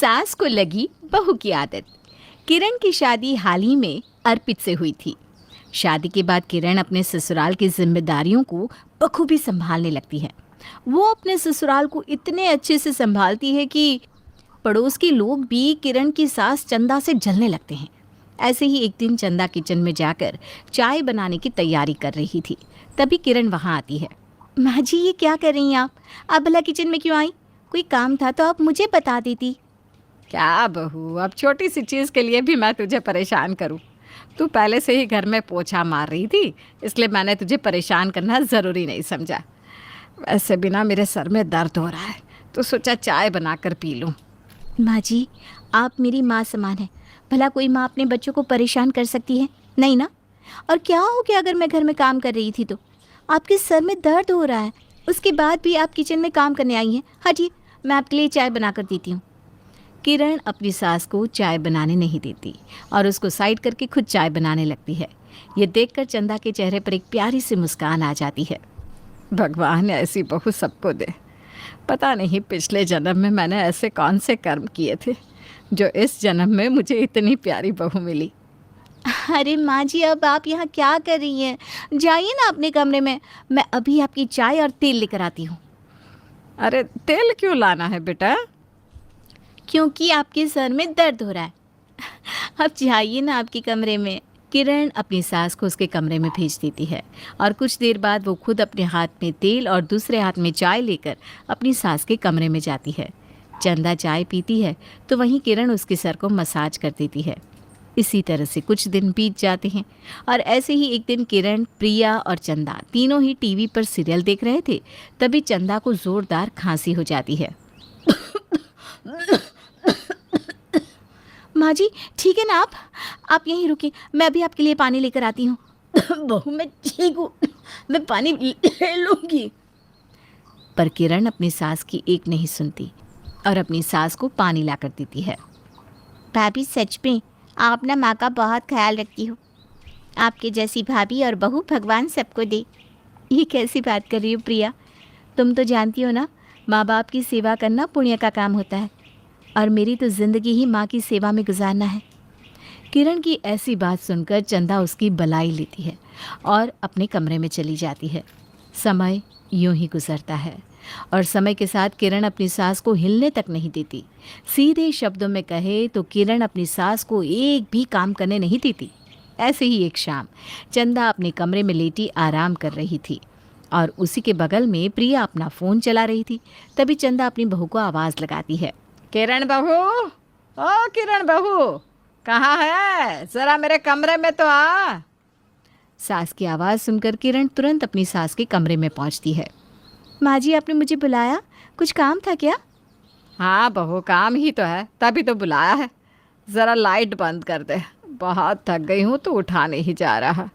सास को लगी बहू की आदत। किरण की शादी हाल ही में अर्पित से हुई थी। शादी के बाद किरण अपने ससुराल की जिम्मेदारियों को बखूबी संभालने लगती है। वो अपने ससुराल को इतने अच्छे से संभालती है कि पड़ोस के लोग भी किरण की सास चंदा से जलने लगते हैं। ऐसे ही एक दिन चंदा किचन में जाकर चाय बनाने की तैयारी कर रही थी। तभी किरण वहाँ आती है। माँ जी, ये क्या कर रही हैं आप भला किचन में क्यों आई? कोई काम था तो आप मुझे बता देती। क्या बहू, अब छोटी सी चीज़ के लिए भी मैं तुझे परेशान करूं? तू पहले से ही घर में पोछा मार रही थी, इसलिए मैंने तुझे परेशान करना ज़रूरी नहीं समझा। वैसे भी ना मेरे सर में दर्द हो रहा है, तो सोचा चाय बनाकर पी लूं। माँ जी, आप मेरी माँ समान है। भला कोई माँ अपने बच्चों को परेशान कर सकती है? नहीं ना। और क्या हो गया अगर मैं घर में काम कर रही थी तो? आपके सर में दर्द हो रहा है, उसके बाद भी आप किचन में काम करने आई हैं। हटिए, मैं आपके लिए चाय बना कर देती हूँ। किरण अपनी सास को चाय बनाने नहीं देती और उसको साइड करके खुद चाय बनाने लगती है। ये देखकर चंदा के चेहरे पर एक प्यारी सी मुस्कान आ जाती है। भगवान ऐसी बहू सबको दे। पता नहीं पिछले जन्म में मैंने ऐसे कौन से कर्म किए थे जो इस जन्म में मुझे इतनी प्यारी बहू मिली। अरे माँ जी, अब आप यहाँ क्या कर रही हैं? जाइए ना अपने कमरे में, मैं अभी आपकी चाय और तेल लेकर आती हूँ। अरे तेल क्यों लाना है बेटा? क्योंकि आपके सर में दर्द हो रहा है। अब जाइए ना आपके कमरे में। किरण अपनी सास को उसके कमरे में भेज देती है और कुछ देर बाद वो खुद अपने हाथ में तेल और दूसरे हाथ में चाय लेकर अपनी सास के कमरे में जाती है। चंदा चाय पीती है तो वहीं किरण उसके सर को मसाज कर देती है। इसी तरह से कुछ दिन बीत जाते हैं और ऐसे ही एक दिन किरण, प्रिया और चंदा तीनों ही टीवी पर सीरियल देख रहे थे। तभी चंदा को ज़ोरदार खांसी हो जाती है। माँ जी, ठीक है ना आप यहीं रुकिए, मैं अभी आपके लिए पानी लेकर आती हूँ। बहू, मैं ठीक हूँ, मैं पानी ले लूँगी। पर किरण अपनी सास की एक नहीं सुनती और अपनी सास को पानी ला कर देती है। भाभी, सच में आप ना माँ का बहुत ख्याल रखती हो। आपके जैसी भाभी और बहू भगवान सबको दे। ये कैसी बात कर रही हो प्रिया? तुम तो जानती हो ना, माँ बाप की सेवा करना पुण्य का काम होता है और मेरी तो ज़िंदगी ही माँ की सेवा में गुजारना है। किरण की ऐसी बात सुनकर चंदा उसकी बलाई लेती है और अपने कमरे में चली जाती है। समय यूं ही गुजरता है और समय के साथ किरण अपनी सास को हिलने तक नहीं देती। सीधे शब्दों में कहे तो किरण अपनी सास को एक भी काम करने नहीं देती। ऐसे ही एक शाम चंदा अपने कमरे में लेटी आराम कर रही थी और उसी के बगल में प्रिया अपना फ़ोन चला रही थी। तभी चंदा अपनी बहू को आवाज़ लगाती है। किरण बहू, ओ किरण बहू, कहाँ है? ज़रा मेरे कमरे में तो आ। सास की आवाज़ सुनकर किरण तुरंत अपनी सास के कमरे में पहुंचती है। माँ जी, आपने मुझे बुलाया? कुछ काम था क्या? हाँ बहू, काम ही तो है, तभी तो बुलाया है। ज़रा लाइट बंद कर दे, बहुत थक गई हूँ तो उठा नहीं जा रहा।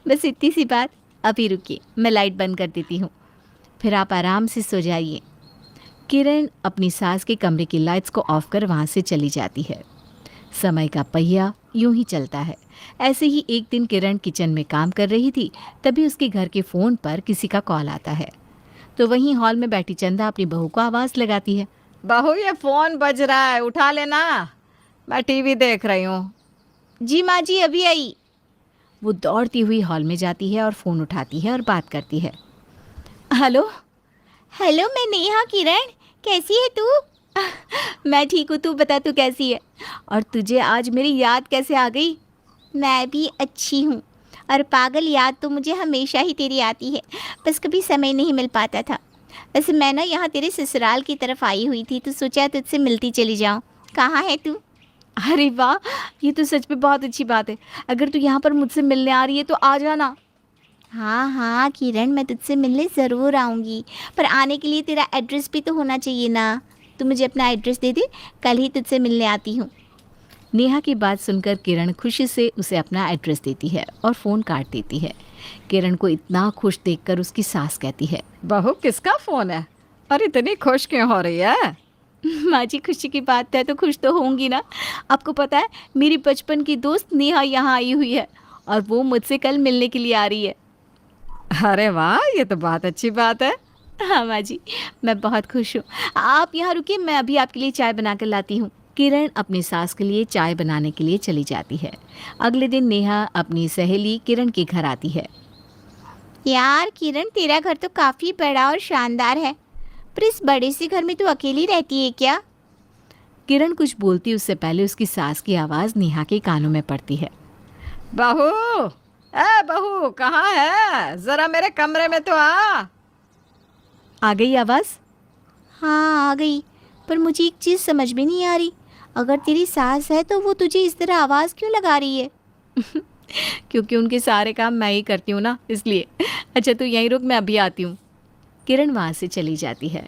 बस इतनी सी बात। अभी रुकिए, मैं लाइट बंद कर देती हूँ, फिर आप आराम से सो जाइए। किरण अपनी सास के कमरे की लाइट्स को ऑफ कर वहाँ से चली जाती है। समय का पहिया यूं ही चलता है। ऐसे ही एक दिन किरण किचन में काम कर रही थी। तभी उसके घर के फ़ोन पर किसी का कॉल आता है तो वहीं हॉल में बैठी चंदा अपनी बहू को आवाज़ लगाती है। बहू, ये फ़ोन बज रहा है, उठा लेना, मैं टीवी देख रही हूँ। जी माँ जी, अभी आई। वो दौड़ती हुई हॉल में जाती है और फ़ोन उठाती है और बात करती है। हेलो हेलो, मैं नेहा। किरण, कैसी है तू? मैं ठीक हूँ, तू बता, तू कैसी है? और तुझे आज मेरी याद कैसे आ गई? मैं भी अच्छी हूँ। और पागल, याद तो मुझे हमेशा ही तेरी आती है, बस कभी समय नहीं मिल पाता था। वैसे मैं ना यहाँ तेरे ससुराल की तरफ आई हुई थी तो सोचा तुझसे मिलती चली जाऊँ। कहाँ है तू? अरे वाह, ये तो सच में बहुत अच्छी बात है। अगर तू यहाँ पर मुझसे मिलने आ रही है तो आ जाना। हाँ हाँ किरण, मैं तुझसे मिलने ज़रूर आऊँगी, पर आने के लिए तेरा एड्रेस भी तो होना चाहिए ना। तू मुझे अपना एड्रेस दे दे, कल ही तुझसे मिलने आती हूँ। नेहा की बात सुनकर किरण खुशी से उसे अपना एड्रेस देती है और फ़ोन काट देती है। किरण को इतना खुश देखकर उसकी सास कहती है। बहू, किसका फ़ोन है और इतनी खुश क्यों हो रही है? माँ जी, खुशी की बात है तो खुश तो होंगी ना। आपको पता है, मेरी बचपन की दोस्त नेहा यहाँ आई हुई है और वो मुझसे कल मिलने के लिए आ रही है। अरे वाह, ये तो बहुत अच्छी बात है। हाँ माँ जी, मैं बहुत खुश हूँ। आप यहाँ रुकिए, मैं अभी आपके लिए चाय बना कर लाती हूँ। किरण अपनी सास के लिए चाय बनाने के लिए चली जाती है। अगले दिन नेहा अपनी सहेली किरण के घर आती है। यार किरण, तेरा घर तो काफ़ी बड़ा और शानदार है, पर इस बड़े से घर में तू अकेली रहती है क्या? किरण कुछ बोलती उससे पहले उसकी सास की आवाज़ नेहा के कानों में पड़ती है। बहू, ए बहू, कहाँ है? जरा मेरे कमरे में तो आ गई आवाज़? हाँ आ गई, पर मुझे एक चीज़ समझ में नहीं आ रही। अगर तेरी सास है तो वो तुझे इस तरह आवाज़ क्यों लगा रही है? क्योंकि उनके सारे काम मैं ही करती हूँ ना, इसलिए। अच्छा तू यहीं रुक, मैं अभी आती हूँ। किरण वहाँ से चली जाती है।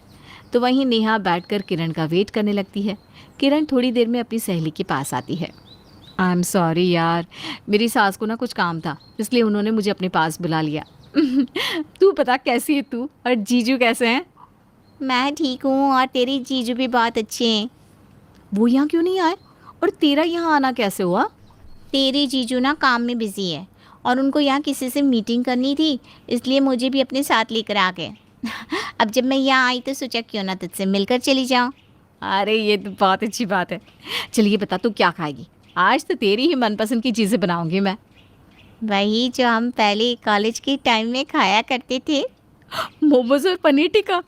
तो वहीं नेहा बैठकर किरण का वेट करने लगती है। किरण थोड़ी देर में अपनी सहेली के पास आती है। आई एम सॉरी यार, मेरी सास को ना कुछ काम था, इसलिए उन्होंने मुझे अपने पास बुला लिया। तू बता, कैसी है तू और जीजू कैसे हैं? मैं ठीक हूँ, और तेरी जीजू भी बहुत अच्छे हैं। वो यहाँ क्यों नहीं आए, और तेरा यहाँ आना कैसे हुआ? तेरी जीजू ना काम में बिजी है, और उनको यहाँ किसी से मीटिंग करनी थी, इसलिए मुझे भी अपने साथ लेकर आ गए। अब जब मैं यहाँ आई तो सोचा क्यों ना तुझसे मिलकर चली जाऊँ। अरे ये तो बहुत अच्छी बात है। चलिए बता, तू क्या खाएगी? आज तो तेरी ही मनपसंद की चीज़ें बनाऊंगी मैं। वही जो हम पहले कॉलेज के टाइम में खाया करते थे, मोमोज और पनीर टिक्का।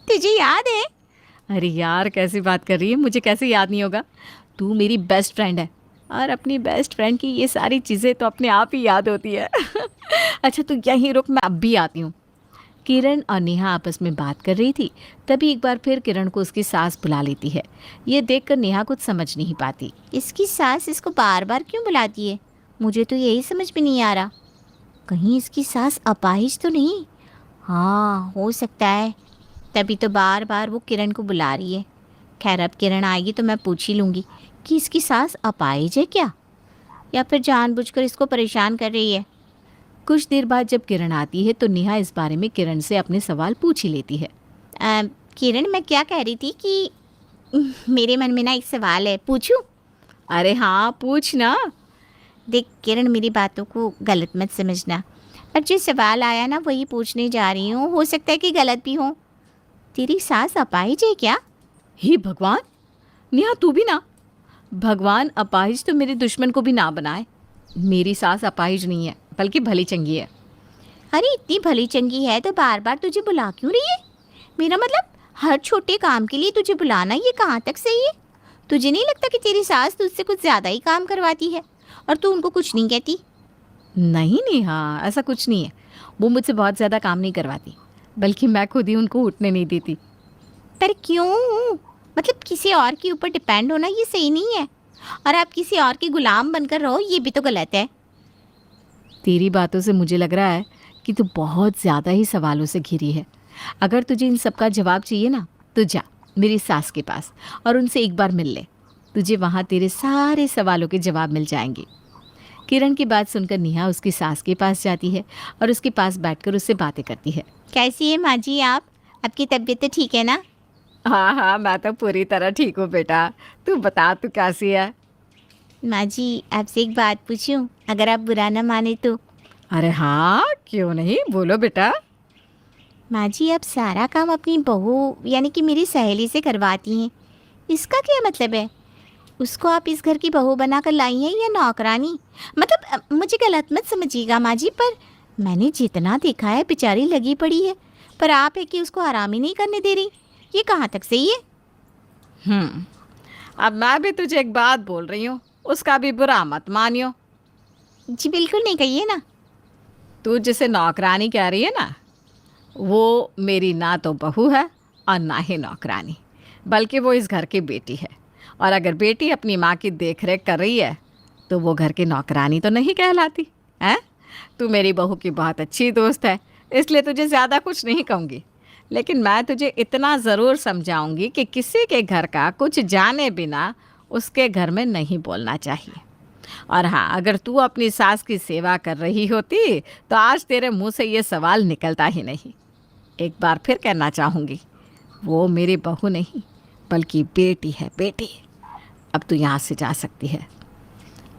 तुझे याद है? अरे यार कैसी बात कर रही है, मुझे कैसे याद नहीं होगा? तू मेरी बेस्ट फ्रेंड है, और अपनी बेस्ट फ्रेंड की ये सारी चीज़ें तो अपने आप ही याद होती है। अच्छा तू यहीं रुक, मैं अब भी आती हूँ। किरण और नेहा आपस में बात कर रही थी, तभी एक बार फिर किरण को उसकी सास बुला लेती है। ये देखकर नेहा कुछ समझ नहीं पाती। इसकी सास इसको बार बार क्यों बुलाती है? मुझे तो यही समझ में नहीं आ रहा। कहीं इसकी सास अपाहिज तो नहीं? हाँ हो सकता है, तभी तो बार बार वो किरण को बुला रही है। खैर अब किरण आएगी तो मैं पूछ ही लूँगी कि इसकी सास अपाहिज है क्या, या फिर जानबूझकर इसको परेशान कर रही है। कुछ देर बाद जब किरण आती है तो नेहा इस बारे में किरण से अपने सवाल पूछ ही लेती है। किरण, मैं क्या कह रही थी कि मेरे मन में ना एक सवाल है, पूछूं? अरे हाँ पूछ ना। देख किरण, मेरी बातों को गलत मत समझना, पर जो सवाल आया ना वही पूछने जा रही हूँ। हो सकता है कि गलत भी हो। तेरी सास अपाहिज है क्या? हे भगवान, नेहा तू भी ना। भगवान अपाहिज तो मेरे दुश्मन को भी ना बनाए। मेरी सास अपाहिज नहीं है, बल्कि भली चंगी है। अरे इतनी भली चंगी है तो बार बार तुझे बुला क्यों रही है? मेरा मतलब हर छोटे काम के लिए तुझे बुलाना ये कहाँ तक सही है? तुझे नहीं लगता कि तेरी सास तुझसे कुछ ज़्यादा ही काम करवाती है और तू उनको कुछ नहीं कहती? नहीं नेहा, ऐसा कुछ नहीं है। वो मुझसे बहुत ज़्यादा काम नहीं करवाती, बल्कि मैं खुद ही उनको उठने नहीं देती। पर क्यों? मतलब किसी और के ऊपर डिपेंड होना ये सही नहीं है, और आप किसी और के गुलाम बनकर रहो ये भी तो गलत है। तेरी बातों से मुझे लग रहा है कि तू बहुत ज़्यादा ही सवालों से घिरी है। अगर तुझे इन सब का जवाब चाहिए ना तो जा मेरी सास के पास और उनसे एक बार मिल ले। तुझे वहाँ तेरे सारे सवालों के जवाब मिल जाएंगे। किरण की बात सुनकर नेहा उसकी सास के पास जाती है और उसके पास बैठकर उससे बातें करती है। कैसी है माँ जी आप? आपकी तबीयत तो ठीक है ना? हाँ हाँ, मैं तो पूरी तरह ठीक हूँ बेटा। तू बता, तू कैसी है? माँ जी आपसे एक बात पूछूं, अगर आप बुरा ना माने तो? अरे हाँ, क्यों नहीं, बोलो बेटा। माँ जी आप सारा काम अपनी बहू यानी कि मेरी सहेली से करवाती हैं, इसका क्या मतलब है? उसको आप इस घर की बहू बनाकर लाई हैं या नौकरानी? मतलब मुझे गलत मत समझिएगा माँ जी, पर मैंने जितना देखा है बेचारी लगी पड़ी है, पर आप है कि उसको आराम ही नहीं करने दे रही। ये कहाँ तक सही है? अब मैं भी तुझे एक बात बोल रही हूँ, उसका भी बुरा मत मानियो। जी बिल्कुल नहीं, कहिए ना। तू जिसे नौकरानी कह रही है ना, वो मेरी ना तो बहू है और ना ही नौकरानी, बल्कि वो इस घर की बेटी है। और अगर बेटी अपनी माँ की देखरेख कर रही है तो वो घर की नौकरानी तो नहीं कहलाती है। तू मेरी बहू की बहुत अच्छी दोस्त है, इसलिए तुझे ज़्यादा कुछ नहीं कहूँगी, लेकिन मैं तुझे इतना ज़रूर समझाऊंगी कि किसी के घर का कुछ जाने बिना उसके घर में नहीं बोलना चाहिए। और हाँ, अगर तू अपनी सास की सेवा कर रही होती तो आज तेरे मुंह से ये सवाल निकलता ही नहीं। एक बार फिर कहना चाहूँगी, वो मेरी बहू नहीं बल्कि बेटी है, बेटी। अब तू यहाँ से जा सकती है।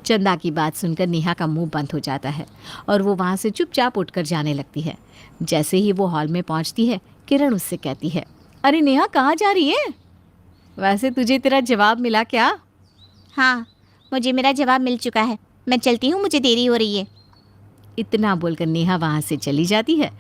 चंदा की बात सुनकर नेहा का मुंह बंद हो जाता है और वो वहाँ से चुपचाप उठकर जाने लगती है। जैसे ही वो हॉल में पहुँचती है, किरण उससे कहती है, अरे नेहा कहाँ जा रही है? वैसे तुझे तेरा जवाब मिला क्या? हाँ, मुझे मेरा जवाब मिल चुका है। मैं चलती हूँ, मुझे देरी हो रही है। इतना बोलकर नेहा वहाँ से चली जाती है